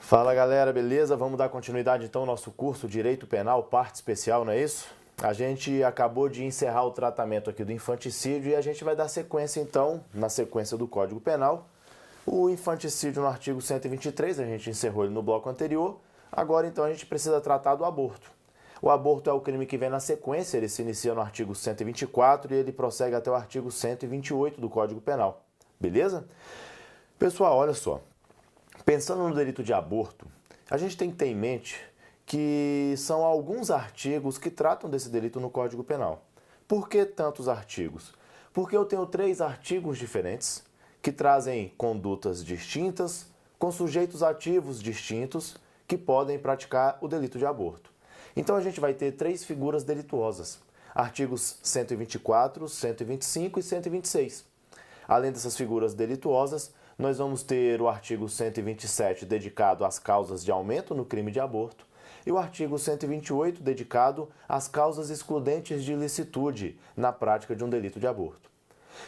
Fala galera, beleza? Vamos dar continuidade então ao nosso curso Direito Penal, parte especial, não é isso? A gente acabou de encerrar o tratamento aqui do infanticídio e a gente vai dar sequência então, na sequência do Código Penal. O infanticídio no artigo 123, a gente encerrou ele no bloco anterior. Agora então a gente precisa tratar do aborto. O aborto é o crime que vem na sequência, ele se inicia no artigo 124 e ele prossegue até o artigo 128 do Código Penal. Beleza? Pessoal, olha só. Pensando no delito de aborto, a gente tem que ter em mente que são alguns artigos que tratam desse delito no Código Penal. Por que tantos artigos? Porque eu tenho 3 artigos diferentes que trazem condutas distintas, com sujeitos ativos distintos que podem praticar o delito de aborto. Então a gente vai ter 3 figuras delituosas, artigos 124, 125 e 126. Além dessas figuras delituosas, nós vamos ter o artigo 127 dedicado às causas de aumento no crime de aborto e o artigo 128 dedicado às causas excludentes de ilicitude na prática de um delito de aborto.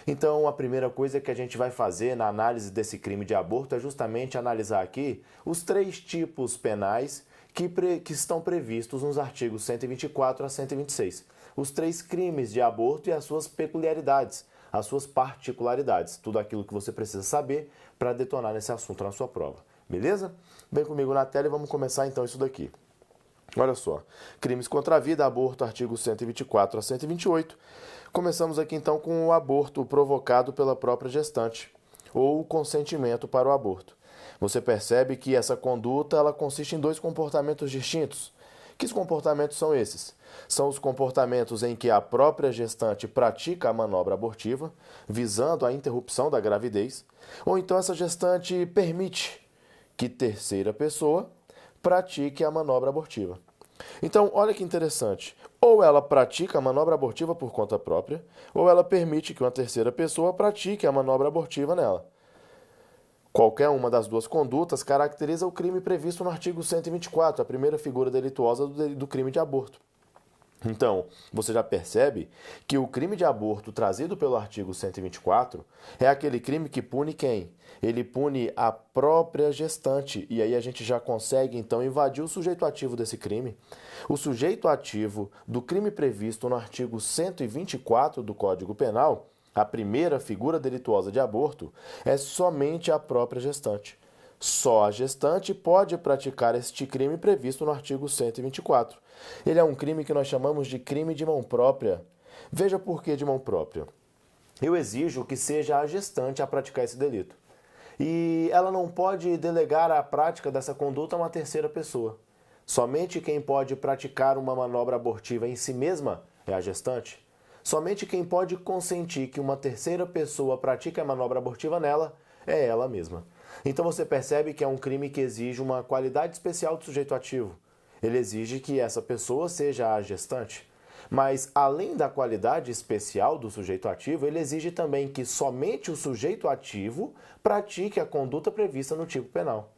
Então, a primeira coisa que a gente vai fazer na análise desse crime de aborto é justamente analisar aqui os 3 tipos penais que estão previstos nos artigos 124 a 126. Os 3 crimes de aborto e as suas peculiaridades, as suas particularidades, tudo aquilo que você precisa saber para detonar nesse assunto na sua prova. Beleza? Vem comigo na tela e vamos começar então isso daqui. Olha só, crimes contra a vida, aborto, artigos 124 a 128. Começamos aqui então com o aborto provocado pela própria gestante, ou o consentimento para o aborto. Você percebe que essa conduta ela consiste em 2 comportamentos distintos. Que comportamentos são esses? São os comportamentos em que a própria gestante pratica a manobra abortiva, visando a interrupção da gravidez, ou então essa gestante permite que terceira pessoa pratique a manobra abortiva. Então, olha que interessante. Ou ela pratica a manobra abortiva por conta própria, ou ela permite que uma terceira pessoa pratique a manobra abortiva nela. Qualquer uma das 2 condutas caracteriza o crime previsto no artigo 124, a primeira figura delituosa do crime de aborto. Então, você já percebe que o crime de aborto trazido pelo artigo 124 é aquele crime que pune quem? Ele pune a própria gestante. E aí a gente já consegue, então, invadir o sujeito ativo desse crime. O sujeito ativo do crime previsto no artigo 124 do Código Penal, a primeira figura delituosa de aborto, é somente a própria gestante. Só a gestante pode praticar este crime previsto no artigo 124. Ele é um crime que nós chamamos de crime de mão própria. Veja por que de mão própria. Eu exijo que seja a gestante a praticar esse delito. E ela não pode delegar a prática dessa conduta a uma terceira pessoa. Somente quem pode praticar uma manobra abortiva em si mesma é a gestante. Somente quem pode consentir que uma terceira pessoa pratique a manobra abortiva nela é ela mesma. Então você percebe que é um crime que exige uma qualidade especial do sujeito ativo. Ele exige que essa pessoa seja a gestante. Mas, além da qualidade especial do sujeito ativo, ele exige também que somente o sujeito ativo pratique a conduta prevista no tipo penal.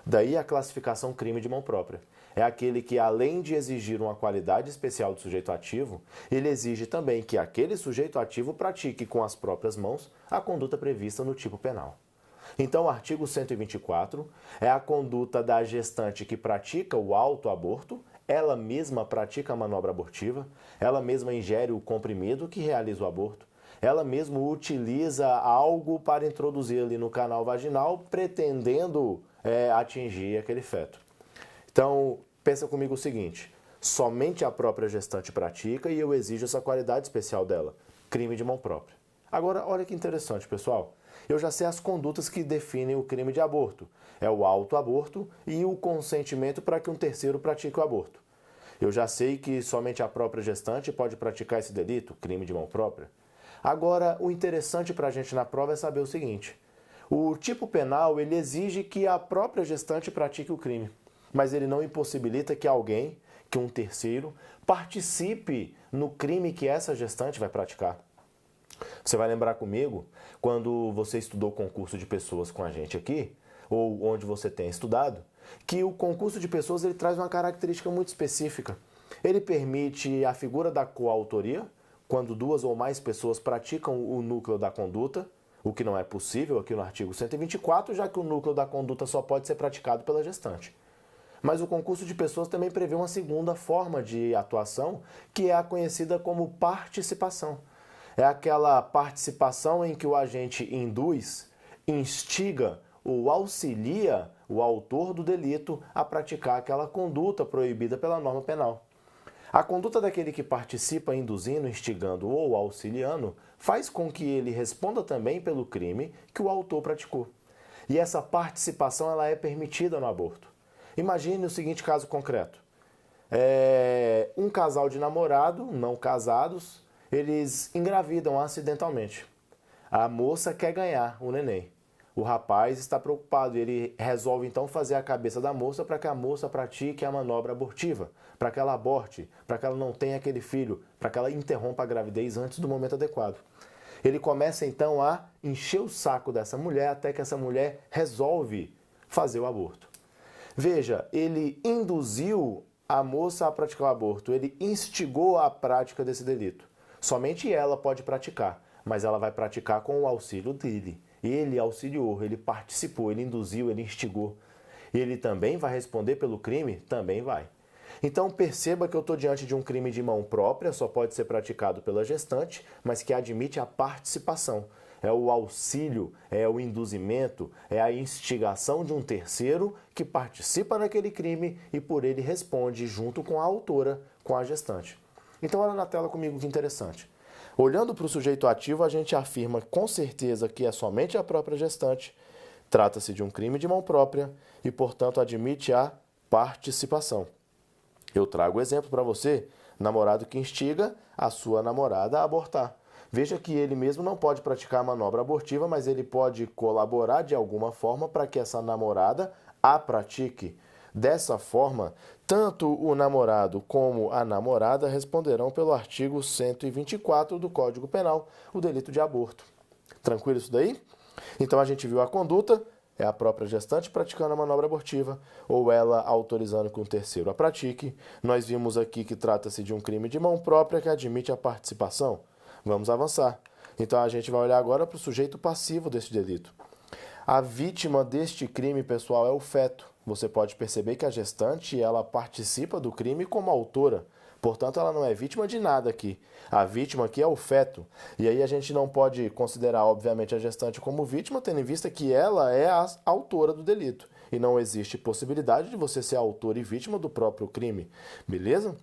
Daí a classificação crime de mão própria. É aquele que, além de exigir uma qualidade especial do sujeito ativo, ele exige também que aquele sujeito ativo pratique com as próprias mãos a conduta prevista no tipo penal. Então, o artigo 124 é a conduta da gestante que pratica o autoaborto, ela mesma pratica a manobra abortiva, ela mesma ingere o comprimido que realiza o aborto, ela mesma utiliza algo para introduzir ali no canal vaginal, pretendendo atingir aquele feto. Então, pensa comigo o seguinte, somente a própria gestante pratica e eu exijo essa qualidade especial dela, crime de mão própria. Agora, olha que interessante, pessoal. Eu já sei as condutas que definem o crime de aborto. É o autoaborto e o consentimento para que um terceiro pratique o aborto. Eu já sei que somente a própria gestante pode praticar esse delito, crime de mão própria. Agora, o interessante para a gente na prova é saber o seguinte. O tipo penal, ele exige que a própria gestante pratique o crime, mas ele não impossibilita que alguém, que um terceiro, participe no crime que essa gestante vai praticar. Você vai lembrar comigo, quando você estudou o concurso de pessoas com a gente aqui, ou onde você tem estudado, que o concurso de pessoas ele traz uma característica muito específica. Ele permite a figura da coautoria, quando 2 ou mais pessoas praticam o núcleo da conduta, o que não é possível aqui no artigo 124, já que o núcleo da conduta só pode ser praticado pela gestante. Mas o concurso de pessoas também prevê uma segunda forma de atuação, que é a conhecida como participação. É aquela participação em que o agente induz, instiga ou auxilia o autor do delito a praticar aquela conduta proibida pela norma penal. A conduta daquele que participa induzindo, instigando ou auxiliando faz com que ele responda também pelo crime que o autor praticou. E essa participação ela é permitida no aborto. Imagine o seguinte caso concreto. Um casal de namorado, não casados, eles engravidam acidentalmente. A moça quer ganhar o neném. O rapaz está preocupado e ele resolve então fazer a cabeça da moça para que a moça pratique a manobra abortiva, para que ela aborte, para que ela não tenha aquele filho, para que ela interrompa a gravidez antes do momento adequado. Ele começa então a encher o saco dessa mulher até que essa mulher resolve fazer o aborto. Veja, ele induziu a moça a praticar o aborto, ele instigou a prática desse delito. Somente ela pode praticar, mas ela vai praticar com o auxílio dele. Ele auxiliou, ele participou, ele induziu, ele instigou. Ele também vai responder pelo crime? Também vai. Então perceba que eu estou diante de um crime de mão própria, só pode ser praticado pela gestante, mas que admite a participação. É o auxílio, é o induzimento, é a instigação de um terceiro que participa naquele crime e por ele responde junto com a autora, com a gestante. Então olha na tela comigo que interessante. Olhando para o sujeito ativo, a gente afirma com certeza que é somente a própria gestante, trata-se de um crime de mão própria e, portanto, admite a participação. Eu trago o exemplo para você, namorado que instiga a sua namorada a abortar. Veja que ele mesmo não pode praticar a manobra abortiva, mas ele pode colaborar de alguma forma para que essa namorada a pratique. Dessa forma, tanto o namorado como a namorada responderão pelo artigo 124 do Código Penal, o delito de aborto. Tranquilo isso daí? Então a gente viu a conduta, é a própria gestante praticando a manobra abortiva ou ela autorizando que um terceiro a pratique. Nós vimos aqui que trata-se de um crime de mão própria que admite a participação. Vamos avançar. Então a gente vai olhar agora para o sujeito passivo deste delito. A vítima deste crime, pessoal, é o feto. Você pode perceber que a gestante ela participa do crime como autora. Portanto, ela não é vítima de nada aqui. A vítima aqui é o feto. E aí a gente não pode considerar, obviamente, a gestante como vítima, tendo em vista que ela é a autora do delito. E não existe possibilidade de você ser autor e vítima do próprio crime. Beleza?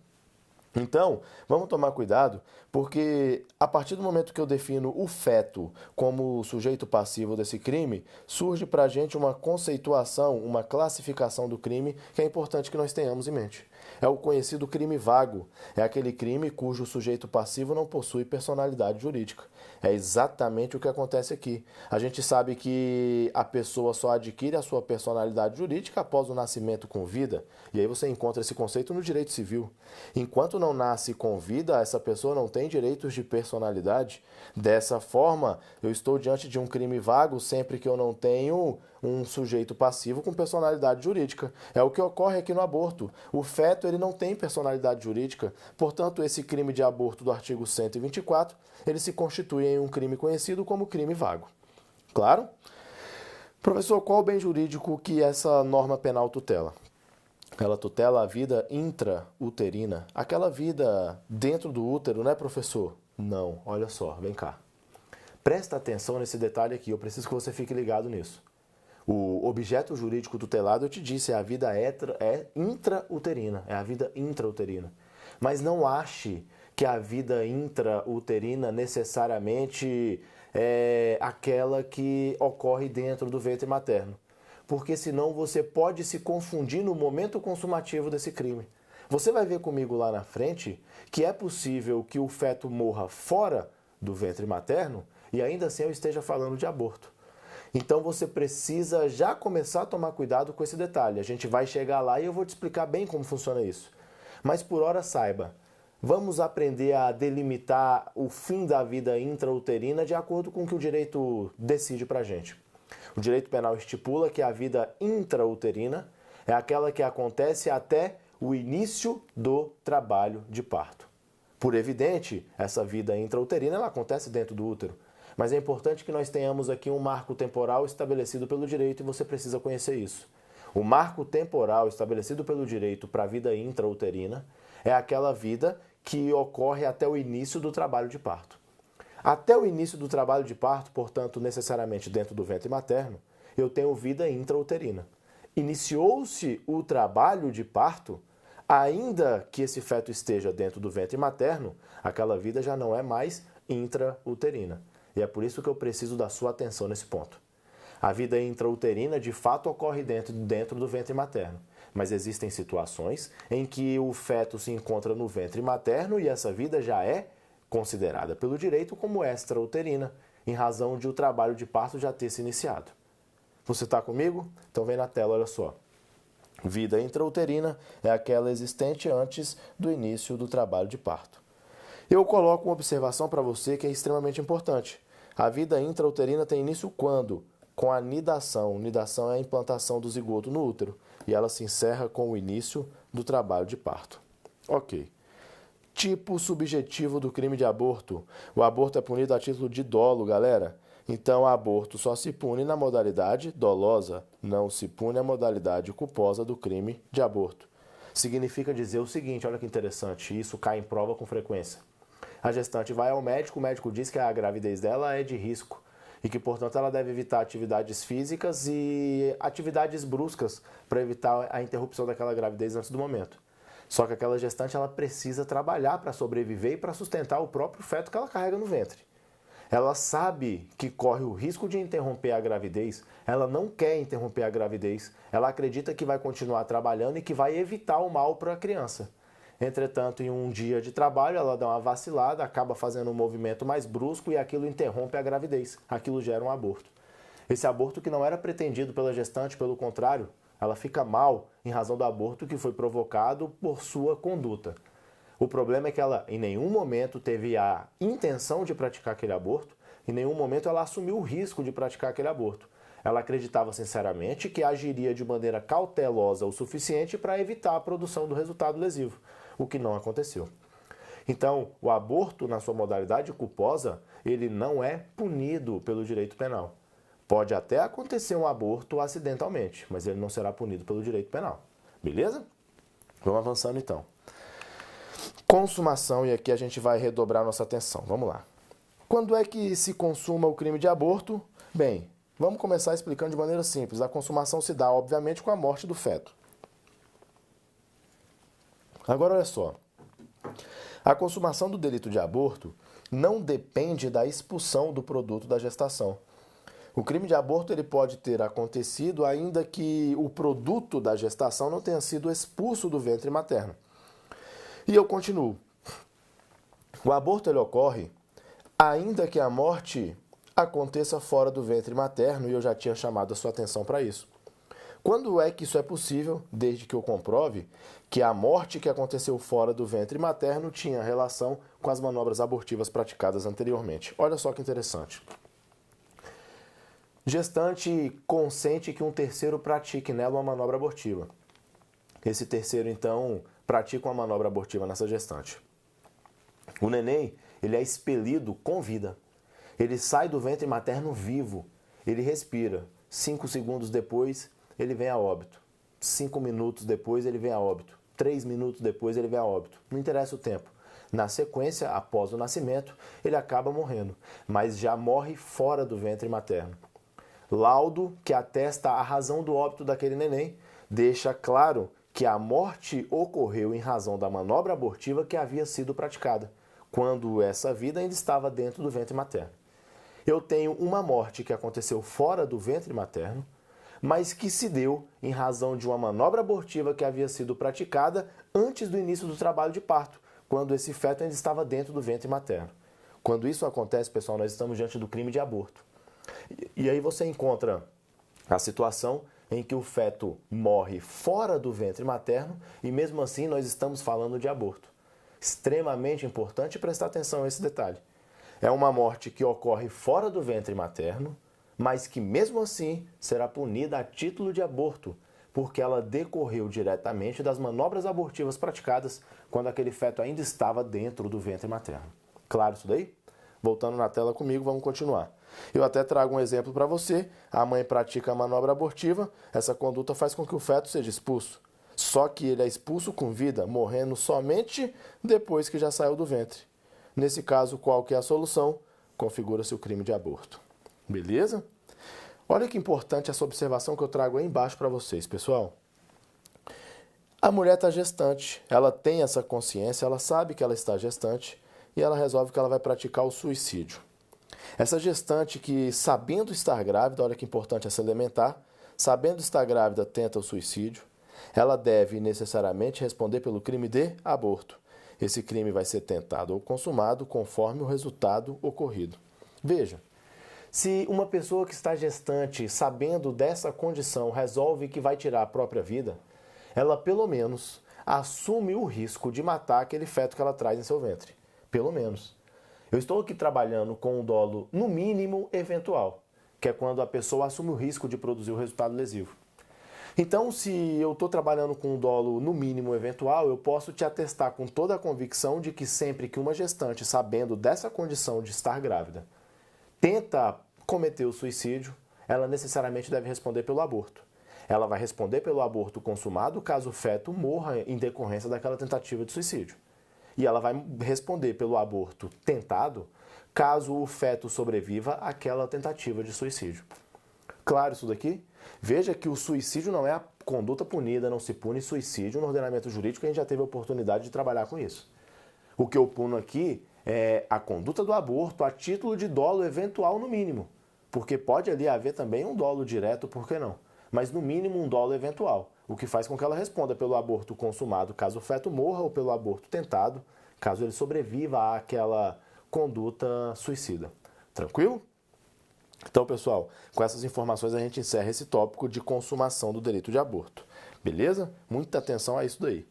Então, vamos tomar cuidado, porque a partir do momento que eu defino o feto como sujeito passivo desse crime, surge para a gente uma conceituação, uma classificação do crime que é importante que nós tenhamos em mente. É o conhecido crime vago, é aquele crime cujo sujeito passivo não possui personalidade jurídica. É exatamente o que acontece aqui. A gente sabe que a pessoa só adquire a sua personalidade jurídica após o nascimento com vida, e aí você encontra esse conceito no direito civil. Enquanto não nasce com vida, essa pessoa não tem direitos de personalidade. Dessa forma, eu estou diante de um crime vago sempre que eu não tenho um sujeito passivo com personalidade jurídica. É o que ocorre aqui no aborto. O feto ele não tem personalidade jurídica, portanto, esse crime de aborto do artigo 124, ele se constitui em um crime conhecido como crime vago. Claro? Professor, qual o bem jurídico que essa norma penal tutela? Ela tutela a vida intrauterina, aquela vida dentro do útero, né, professor? Não, olha só, vem cá. Presta atenção nesse detalhe aqui, eu preciso que você fique ligado nisso. O objeto jurídico tutelado, eu te disse, é a vida intrauterina, é a vida intrauterina. Mas não ache que a vida intrauterina necessariamente é aquela que ocorre dentro do ventre materno. Porque senão você pode se confundir no momento consumativo desse crime. Você vai ver comigo lá na frente que é possível que o feto morra fora do ventre materno e ainda assim eu esteja falando de aborto. Então você precisa já começar a tomar cuidado com esse detalhe. A gente vai chegar lá e eu vou te explicar bem como funciona isso. Mas por hora saiba, vamos aprender a delimitar o fim da vida intrauterina de acordo com o que o direito decide pra gente. O direito penal estipula que a vida intrauterina é aquela que acontece até o início do trabalho de parto. Por evidente, essa vida intrauterina ela acontece dentro do útero. Mas é importante que nós tenhamos aqui um marco temporal estabelecido pelo direito e você precisa conhecer isso. O marco temporal estabelecido pelo direito para a vida intrauterina é aquela vida que ocorre até o início do trabalho de parto. Até o início do trabalho de parto, portanto, necessariamente dentro do ventre materno, eu tenho vida intrauterina. Iniciou-se o trabalho de parto, ainda que esse feto esteja dentro do ventre materno, aquela vida já não é mais intrauterina. E é por isso que eu preciso da sua atenção nesse ponto. A vida intrauterina, de fato, ocorre dentro do ventre materno. Mas existem situações em que o feto se encontra no ventre materno e essa vida já é considerada pelo direito como extrauterina, em razão de o trabalho de parto já ter se iniciado. Você está comigo? Então vem na tela, olha só. Vida intrauterina é aquela existente antes do início do trabalho de parto. Eu coloco uma observação para você que é extremamente importante. A vida intrauterina tem início quando? Com a nidação. Nidação é a implantação do zigoto no útero e ela se encerra com o início do trabalho de parto. Ok. Tipo subjetivo do crime de aborto. O aborto é punido a título de dolo, galera. Então, o aborto só se pune na modalidade dolosa, não se pune a modalidade culposa do crime de aborto. Significa dizer o seguinte, olha que interessante, isso cai em prova com frequência. A gestante vai ao médico, o médico diz que a gravidez dela é de risco e que, portanto, ela deve evitar atividades físicas e atividades bruscas para evitar a interrupção daquela gravidez antes do momento. Só que aquela gestante ela precisa trabalhar para sobreviver e para sustentar o próprio feto que ela carrega no ventre. Ela sabe que corre o risco de interromper a gravidez, ela não quer interromper a gravidez, ela acredita que vai continuar trabalhando e que vai evitar o mal para a criança. Entretanto, em um dia de trabalho, ela dá uma vacilada, acaba fazendo um movimento mais brusco e aquilo interrompe a gravidez, aquilo gera um aborto. Esse aborto que não era pretendido pela gestante, pelo contrário, ela fica mal em razão do aborto que foi provocado por sua conduta. O problema é que ela em nenhum momento teve a intenção de praticar aquele aborto, em nenhum momento ela assumiu o risco de praticar aquele aborto. Ela acreditava sinceramente que agiria de maneira cautelosa o suficiente para evitar a produção do resultado lesivo, o que não aconteceu. Então, o aborto na sua modalidade culposa, ele não é punido pelo direito penal. Pode até acontecer um aborto acidentalmente, mas ele não será punido pelo direito penal. Beleza? Vamos avançando então. Consumação, e aqui a gente vai redobrar nossa atenção. Vamos lá. Quando é que se consuma o crime de aborto? Bem, vamos começar explicando de maneira simples. A consumação se dá, obviamente, com a morte do feto. Agora, olha só. A consumação do delito de aborto não depende da expulsão do produto da gestação. O crime de aborto ele pode ter acontecido ainda que o produto da gestação não tenha sido expulso do ventre materno. E eu continuo. O aborto ele ocorre ainda que a morte aconteça fora do ventre materno, e eu já tinha chamado a sua atenção para isso. Quando é que isso é possível? Desde que eu comprove que a morte que aconteceu fora do ventre materno tinha relação com as manobras abortivas praticadas anteriormente. Olha só que interessante. Gestante consente que um terceiro pratique nela uma manobra abortiva. Esse terceiro, então, pratica uma manobra abortiva nessa gestante. O neném, ele é expelido com vida. Ele sai do ventre materno vivo. Ele respira. 5 segundos depois, ele vem a óbito. 5 minutos depois, ele vem a óbito. 3 minutos depois, ele vem a óbito. Não interessa o tempo. Na sequência, após o nascimento, ele acaba morrendo, mas já morre fora do ventre materno. Laudo que atesta a razão do óbito daquele neném deixa claro que a morte ocorreu em razão da manobra abortiva que havia sido praticada, quando essa vida ainda estava dentro do ventre materno. Eu tenho uma morte que aconteceu fora do ventre materno, mas que se deu em razão de uma manobra abortiva que havia sido praticada antes do início do trabalho de parto, quando esse feto ainda estava dentro do ventre materno. Quando isso acontece, pessoal, nós estamos diante do crime de aborto. E aí você encontra a situação em que o feto morre fora do ventre materno e mesmo assim nós estamos falando de aborto. Extremamente importante prestar atenção a esse detalhe. É uma morte que ocorre fora do ventre materno, mas que mesmo assim será punida a título de aborto, porque ela decorreu diretamente das manobras abortivas praticadas quando aquele feto ainda estava dentro do ventre materno. Claro isso daí? Voltando na tela comigo, vamos continuar. Eu até trago um exemplo para você. A mãe pratica a manobra abortiva, essa conduta faz com que o feto seja expulso. Só que ele é expulso com vida, morrendo somente depois que já saiu do ventre. Nesse caso, qual que é a solução? Configura-se o crime de aborto. Beleza? Olha que importante essa observação que eu trago aí embaixo para vocês, pessoal. A mulher está gestante, ela tem essa consciência, ela sabe que ela está gestante e ela resolve que ela vai praticar o suicídio. Essa gestante que, sabendo estar grávida, olha que importante essa elementar, sabendo estar grávida, tenta o suicídio, ela deve necessariamente responder pelo crime de aborto. Esse crime vai ser tentado ou consumado conforme o resultado ocorrido. Veja, se uma pessoa que está gestante, sabendo dessa condição, resolve que vai tirar a própria vida, ela pelo menos assume o risco de matar aquele feto que ela traz em seu ventre. Pelo menos. Eu estou aqui trabalhando com um dolo no mínimo eventual, que é quando a pessoa assume o risco de produzir o resultado lesivo. Então, se eu estou trabalhando com um dolo no mínimo eventual, eu posso te atestar com toda a convicção de que sempre que uma gestante, sabendo dessa condição de estar grávida, tenta cometer o suicídio, ela necessariamente deve responder pelo aborto. Ela vai responder pelo aborto consumado caso o feto morra em decorrência daquela tentativa de suicídio. E ela vai responder pelo aborto tentado caso o feto sobreviva àquela tentativa de suicídio. Claro isso daqui? Veja que o suicídio não é a conduta punida, não se pune suicídio no ordenamento jurídico, a gente já teve a oportunidade de trabalhar com isso. O que eu puno aqui é a conduta do aborto a título de dolo eventual no mínimo, porque pode ali haver também um dolo direto, por que não? Mas no mínimo um dolo eventual, o que faz com que ela responda pelo aborto consumado caso o feto morra ou pelo aborto tentado, caso ele sobreviva àquela conduta suicida. Tranquilo? Então, pessoal, com essas informações a gente encerra esse tópico de consumação do delito de aborto. Beleza? Muita atenção a isso daí.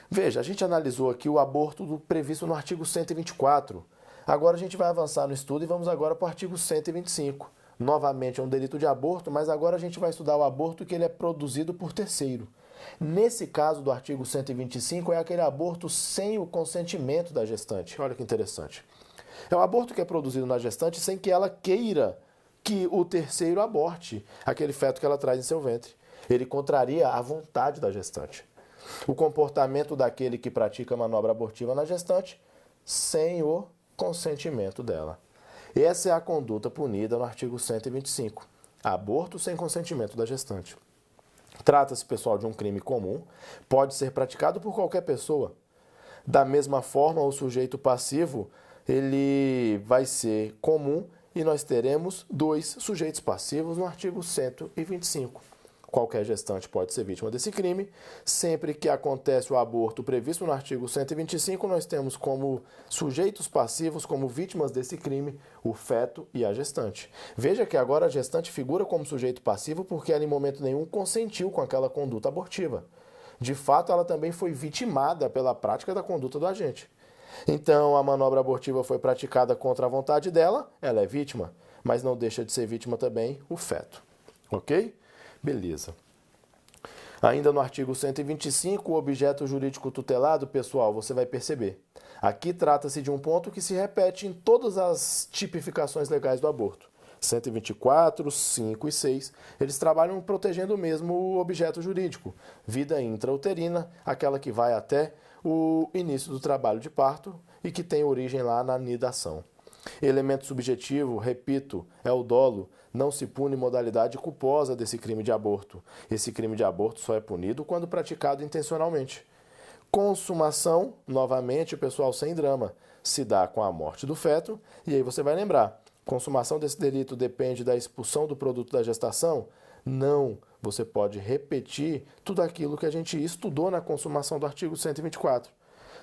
Veja, a gente analisou aqui o aborto previsto no artigo 124. Agora a gente vai avançar no estudo e vamos agora para o artigo 125. Novamente é um delito de aborto, mas agora a gente vai estudar o aborto que ele é produzido por terceiro. Nesse caso do artigo 125 é aquele aborto sem o consentimento da gestante. Olha que interessante. É um aborto que é produzido na gestante sem que ela queira que o terceiro aborte aquele feto que ela traz em seu ventre. Ele contraria a vontade da gestante. O comportamento daquele que pratica a manobra abortiva na gestante sem o consentimento dela. Essa é a conduta punida no artigo 125. Aborto sem consentimento da gestante. Trata-se, pessoal, de um crime comum, pode ser praticado por qualquer pessoa. Da mesma forma, o sujeito passivo, ele vai ser comum e nós teremos dois sujeitos passivos no artigo 125. Qualquer gestante pode ser vítima desse crime. Sempre que acontece o aborto previsto no artigo 125, nós temos como sujeitos passivos, como vítimas desse crime, o feto e a gestante. Veja que agora a gestante figura como sujeito passivo porque ela em momento nenhum consentiu com aquela conduta abortiva. De fato, ela também foi vitimada pela prática da conduta do agente. Então, a manobra abortiva foi praticada contra a vontade dela, ela é vítima, mas não deixa de ser vítima também o feto. Ok? Beleza. Ainda no artigo 125, o objeto jurídico tutelado, pessoal, você vai perceber. Aqui trata-se de um ponto que se repete em todas as tipificações legais do aborto. 124, 5 e 6, eles trabalham protegendo mesmo o objeto jurídico. Vida intrauterina, aquela que vai até o início do trabalho de parto e que tem origem lá na nidação. Elemento subjetivo, repito, é o dolo. Não se pune modalidade culposa desse crime de aborto. Esse crime de aborto só é punido quando praticado intencionalmente. Consumação, novamente, pessoal, sem drama, se dá com a morte do feto. E aí você vai lembrar, consumação desse delito depende da expulsão do produto da gestação? Não. Você pode repetir tudo aquilo que a gente estudou na consumação do artigo 124.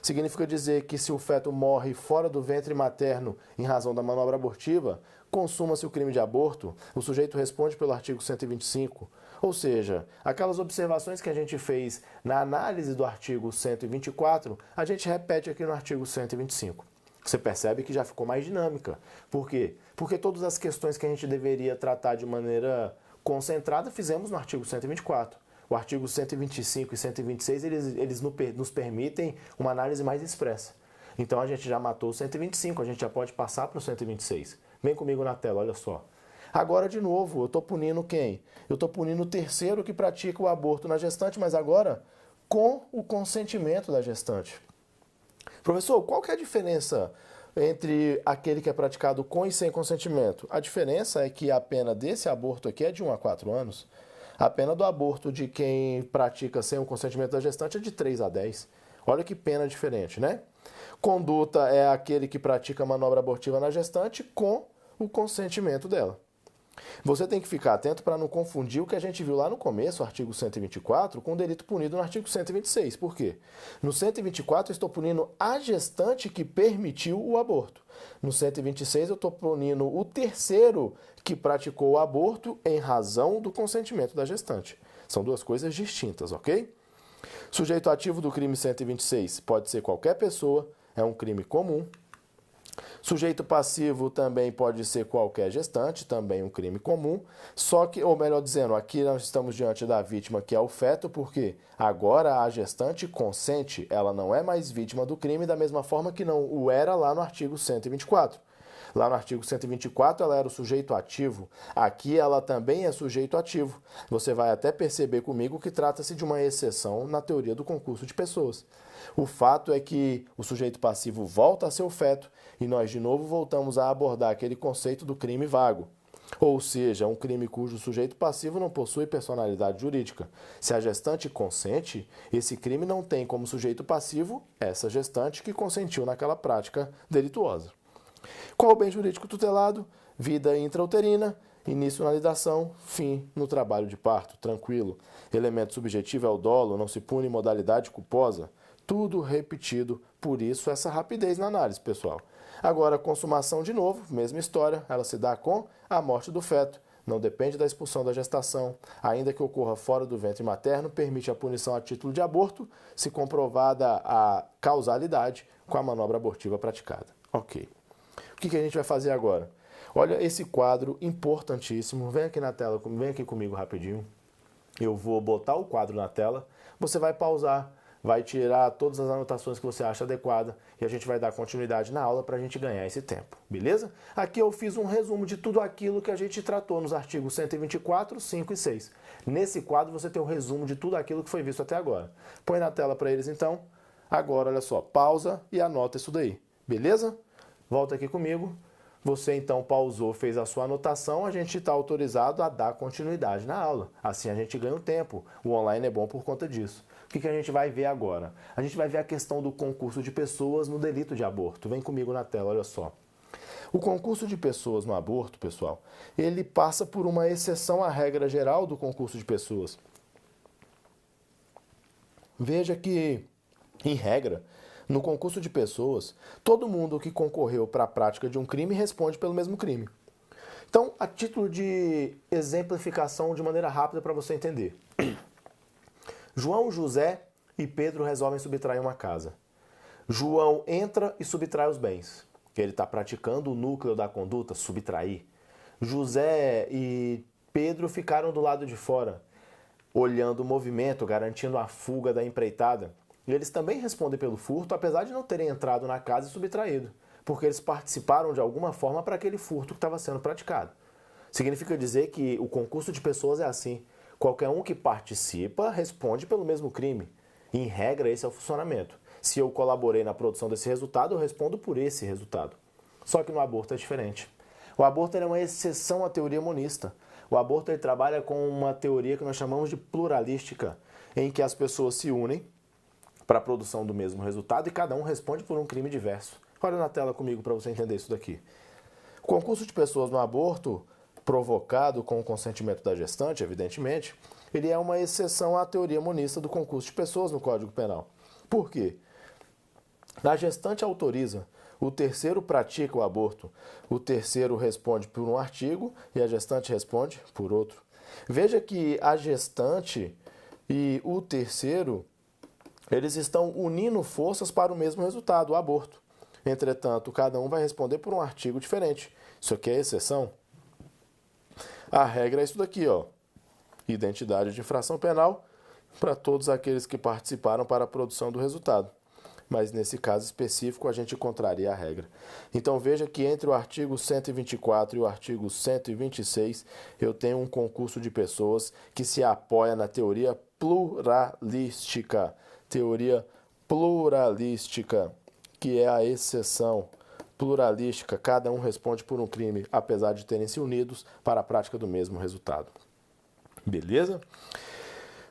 Significa dizer que se o feto morre fora do ventre materno em razão da manobra abortiva, consuma-se o crime de aborto, o sujeito responde pelo artigo 125. Ou seja, aquelas observações que a gente fez na análise do artigo 124, a gente repete aqui no artigo 125. Você percebe que já ficou mais dinâmica. Por quê? Porque todas as questões que a gente deveria tratar de maneira concentrada fizemos no artigo 124. O artigo 125 e 126, eles nos permitem uma análise mais expressa. Então a gente já matou o 125, a gente já pode passar para o 126. Vem comigo na tela, olha só. Agora, de novo, eu estou punindo quem? Eu estou punindo o terceiro que pratica o aborto na gestante, mas agora com o consentimento da gestante. Professor, qual que é a diferença entre aquele que é praticado com e sem consentimento? A diferença é que a pena desse aborto aqui é de 1 a 4 anos. A pena do aborto de quem pratica sem o consentimento da gestante é de 3 a 10. Olha que pena diferente, né? Conduta é aquele que pratica manobra abortiva na gestante com o consentimento dela. Você tem que ficar atento para não confundir o que a gente viu lá no começo, o artigo 124, com o delito punido no artigo 126. Por quê? No 124 eu estou punindo a gestante que permitiu o aborto. No 126 eu estou punindo o terceiro que praticou o aborto em razão do consentimento da gestante. São duas coisas distintas, ok? Sujeito ativo do crime 126 pode ser qualquer pessoa, é um crime comum. Sujeito passivo também pode ser qualquer gestante, também um crime comum. Só que, ou melhor dizendo, aqui nós estamos diante da vítima, que é o feto, porque agora a gestante consente, ela não é mais vítima do crime da mesma forma que não o era lá no artigo 124. Lá no artigo 124 ela era o sujeito ativo, aqui ela também é sujeito ativo. Você vai até perceber comigo que trata-se de uma exceção na teoria do concurso de pessoas. O fato é que o sujeito passivo volta a ser o feto e nós de novo voltamos a abordar aquele conceito do crime vago. Ou seja, um crime cujo sujeito passivo não possui personalidade jurídica. Se a gestante consente, esse crime não tem como sujeito passivo essa gestante que consentiu naquela prática delituosa. Qual o bem jurídico tutelado? Vida intrauterina, início na lidação, fim no trabalho de parto, tranquilo. Elemento subjetivo é o dolo, não se pune modalidade culposa. Tudo repetido, por isso essa rapidez na análise, pessoal. Agora, consumação de novo, mesma história, ela se dá com a morte do feto. Não depende da expulsão da gestação, ainda que ocorra fora do ventre materno, permite a punição a título de aborto, se comprovada a causalidade com a manobra abortiva praticada. Ok. O que a gente vai fazer agora? Olha esse quadro importantíssimo. Vem aqui na tela, vem aqui comigo rapidinho. Eu vou botar o quadro na tela. Você vai pausar, vai tirar todas as anotações que você acha adequada e a gente vai dar continuidade na aula para a gente ganhar esse tempo, beleza? Aqui eu fiz um resumo de tudo aquilo que a gente tratou nos artigos 124, 5 e 6. Nesse quadro você tem um resumo de tudo aquilo que foi visto até agora. Põe na tela para eles então. Agora, olha só, pausa e anota isso daí, beleza? Volta aqui comigo. Você então pausou, fez a sua anotação, a gente está autorizado a dar continuidade na aula. Assim a gente ganha um tempo. O online é bom por conta disso. O que a gente vai ver agora? A gente vai ver a questão do concurso de pessoas no delito de aborto. Vem comigo na tela, olha só. O concurso de pessoas no aborto, pessoal, ele passa por uma exceção à regra geral do concurso de pessoas. Veja que, em regra, no concurso de pessoas, todo mundo que concorreu para a prática de um crime responde pelo mesmo crime. Então, a título de exemplificação de maneira rápida para você entender. João, José e Pedro resolvem subtrair uma casa. João entra e subtrai os bens. Ele está praticando o núcleo da conduta, subtrair. José e Pedro ficaram do lado de fora, olhando o movimento, garantindo a fuga da empreitada. E eles também respondem pelo furto, apesar de não terem entrado na casa e subtraído, porque eles participaram de alguma forma para aquele furto que estava sendo praticado. Significa dizer que o concurso de pessoas é assim. Qualquer um que participa responde pelo mesmo crime. E, em regra, esse é o funcionamento. Se eu colaborei na produção desse resultado, eu respondo por esse resultado. Só que no aborto é diferente. O aborto é uma exceção à teoria monista. O aborto ele trabalha com uma teoria que nós chamamos de pluralística, em que as pessoas se unem para a produção do mesmo resultado e cada um responde por um crime diverso. Olha na tela comigo para você entender isso daqui. O concurso de pessoas no aborto, provocado com o consentimento da gestante, evidentemente, ele é uma exceção à teoria monista do concurso de pessoas no Código Penal. Por quê? A gestante autoriza, o terceiro pratica o aborto, o terceiro responde por um artigo e a gestante responde por outro. Veja que a gestante e o terceiro eles estão unindo forças para o mesmo resultado, o aborto. Entretanto, cada um vai responder por um artigo diferente. Isso aqui é exceção. A regra é isso daqui, ó. Identidade de infração penal para todos aqueles que participaram para a produção do resultado. mas nesse caso específico a gente contraria a regra. Então veja que entre o artigo 124 e o artigo 126 eu tenho um concurso de pessoas que se apoia na teoria pluralística. Teoria pluralística, que é a exceção pluralística, cada um responde por um crime, apesar de terem se unidos para a prática do mesmo resultado. Beleza?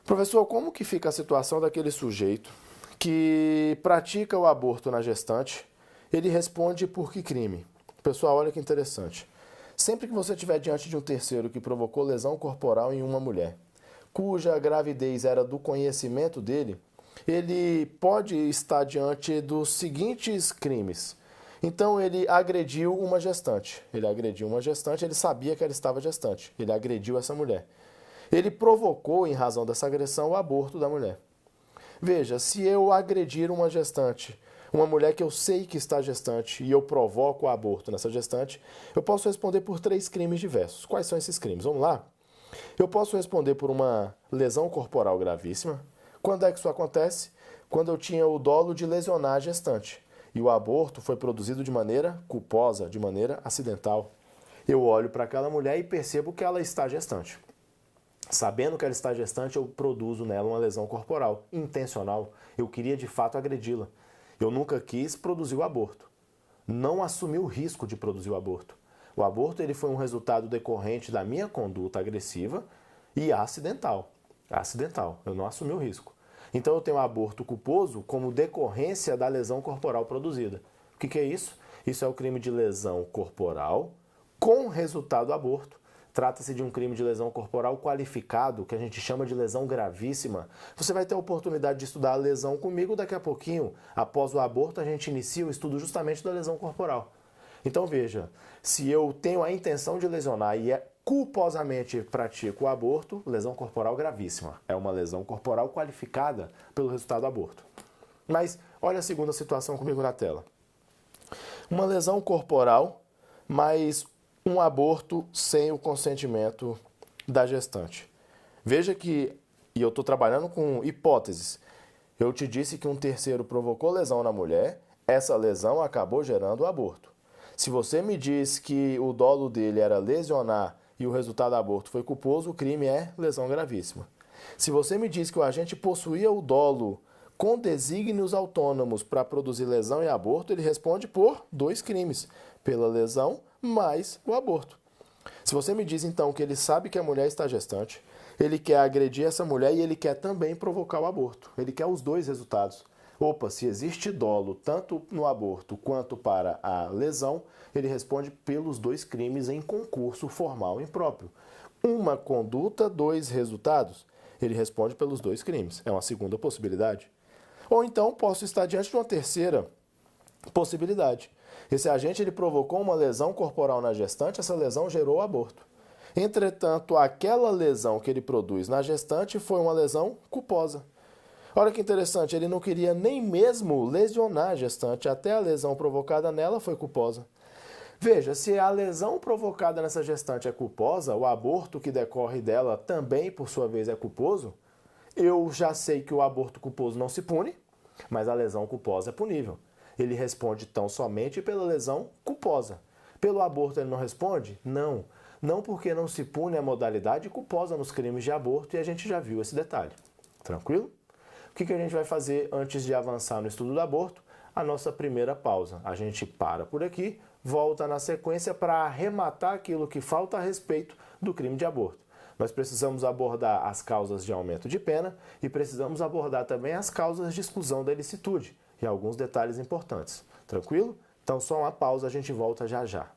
Professor, como que fica a situação daquele sujeito que pratica o aborto na gestante? Ele responde por que crime? Pessoal, olha que interessante. Sempre que você estiver diante de um terceiro que provocou lesão corporal em uma mulher, cuja gravidez era do conhecimento dele, ele pode estar diante dos seguintes crimes. Então, ele agrediu uma gestante. Ele sabia que ela estava gestante. Ele agrediu essa mulher. Ele provocou, em razão dessa agressão, o aborto da mulher. Veja, se eu agredir uma gestante, uma mulher que eu sei que está gestante, e eu provoco o aborto nessa gestante, eu posso responder por 3 crimes diversos. Quais são esses crimes? Vamos lá? Eu posso responder por uma lesão corporal gravíssima. Quando é que isso acontece? Quando eu tinha o dolo de lesionar a gestante. E o aborto foi produzido de maneira culposa, de maneira acidental. Eu olho para aquela mulher e percebo que ela está gestante. Sabendo que ela está gestante, eu produzo nela uma lesão corporal, intencional. Eu queria de fato agredi-la. Eu nunca quis produzir o aborto. Não assumi o risco de produzir o aborto. O aborto ele foi um resultado decorrente da minha conduta agressiva e acidental. Acidental. Eu não assumi o risco. Então eu tenho o aborto culposo como decorrência da lesão corporal produzida. O que é isso? Isso é o crime de lesão corporal com resultado aborto. Trata-se de um crime de lesão corporal qualificado, que a gente chama de lesão gravíssima. Você vai ter a oportunidade de estudar a lesão comigo daqui a pouquinho. Após o aborto, a gente inicia o estudo justamente da lesão corporal. Então veja, se eu tenho a intenção de lesionar e culposamente pratico o aborto, lesão corporal gravíssima. É uma lesão corporal qualificada pelo resultado do aborto. Mas olha a segunda situação comigo na tela. Uma lesão corporal, mas um aborto sem o consentimento da gestante. Veja que, e eu estou trabalhando com hipóteses, eu te disse que um terceiro provocou lesão na mulher, essa lesão acabou gerando o aborto. Se você me diz que o dolo dele era lesionar e o resultado do aborto foi culposo, o crime é lesão gravíssima. Se você me diz que o agente possuía o dolo com desígnios autônomos para produzir lesão e aborto, ele responde por 2 crimes, pela lesão mais o aborto. Se você me diz então que ele sabe que a mulher está gestante, ele quer agredir essa mulher e ele quer também provocar o aborto. Ele quer os 2 resultados. Opa, se existe dolo tanto no aborto quanto para a lesão, ele responde pelos 2 crimes em concurso formal impróprio. Uma conduta, 2 resultados. Ele responde pelos 2 crimes. É uma segunda possibilidade. Ou então posso estar diante de uma terceira possibilidade. Esse agente ele provocou uma lesão corporal na gestante, essa lesão gerou o aborto. Entretanto, aquela lesão que ele produz na gestante foi uma lesão culposa. Olha que interessante, ele não queria nem mesmo lesionar a gestante, até a lesão provocada nela foi culposa. Veja, se a lesão provocada nessa gestante é culposa, o aborto que decorre dela também, por sua vez, é culposo, eu já sei que o aborto culposo não se pune, mas a lesão culposa é punível. Ele responde tão somente pela lesão culposa. Pelo aborto ele não responde? Não. Não porque não se pune a modalidade culposa nos crimes de aborto e a gente já viu esse detalhe. Tranquilo? O que a gente vai fazer antes de avançar no estudo do aborto? A nossa primeira pausa. A gente para por aqui, volta na sequência para arrematar aquilo que falta a respeito do crime de aborto. Nós precisamos abordar as causas de aumento de pena e precisamos abordar também as causas de exclusão da ilicitude e alguns detalhes importantes. Tranquilo? Então só uma pausa, a gente volta já já.